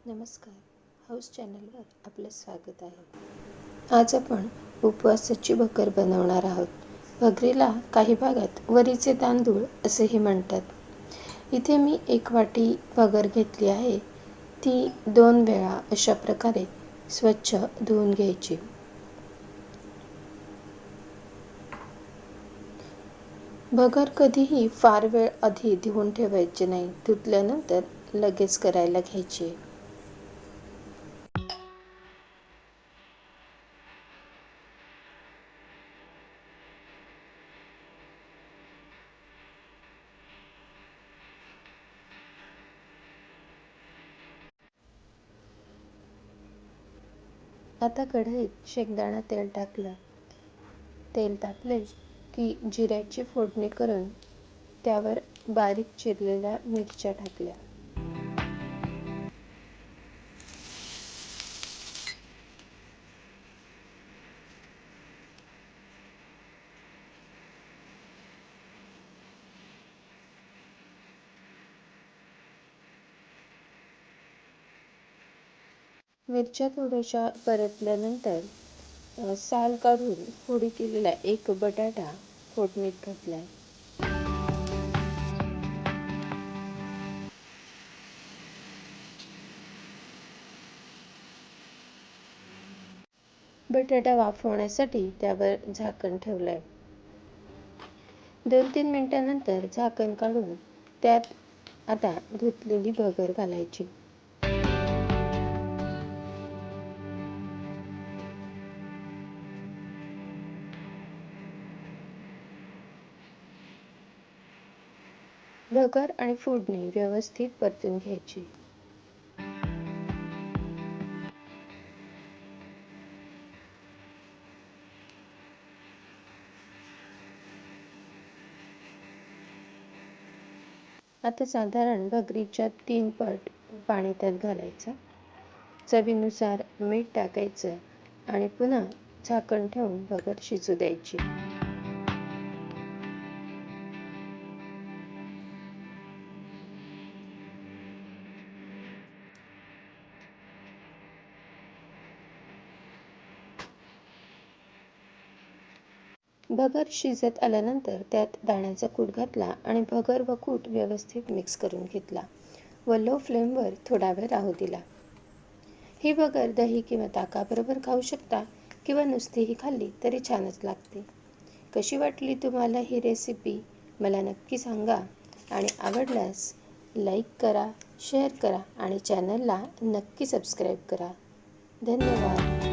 नमस्कार. हाऊस चॅनलवर आपलं स्वागत आहे. आज आपण उपवासाची भगर बनवणार आहोत. भगरीला काही भागात वरीचे तांदूळ असेही म्हणतात. इथे मी 1 वाटी भगर घेतली आहे. ती 2 वेळा अशा प्रकारे स्वच्छ धुवून घ्यायची. भगर कधीही फार वेळ आधी धुवून ठेवायची नाही. धुतल्यानंतर लगेच करायला घ्यायची. आता कढईत शेंगदाणा तेल टाकलं. तेल तापले की जिऱ्याची फोडणी करून त्यावर बारीक चिरलेल्या मिरच्या टाकल्या. मिरच्या थोड्याशा परतल्यानंतर साल काढून फोडी केलेला 1 बटाटा फोडणीत घातलाय. बटाटा वाफवण्यासाठी त्यावर झाकण ठेवलंय. 2-3 मिनिटांनंतर झाकण काढून त्यात आता धुतलेली भगर घालायची. भगर आणि फोडणी व्यवस्थित परतून घ्यायची. आता साधारण भगरीच्या 3 पट पाणी त्यात घालायचं. चवीनुसार मीठ टाकायचं आणि पुन्हा झाकण ठेवून भगर शिजू द्यायची. भगर शिजत आल्यानंतर त्यात दाण्याचा कूट घातला आणि भगर व कूट व्यवस्थित मिक्स करून घेतला व लो फ्लेमवर थोडा वेळ राहू दिला. ही भगर दही किंवा ताकाबरोबर खाऊ शकता किंवा नुसतीही खाल्ली तरी छानच लागते. कशी वाटली तुम्हाला ही रेसिपी मला नक्की सांगा आणि आवडल्यास लाईक करा, शेअर करा आणि चॅनलला नक्की सबस्क्राईब करा. धन्यवाद.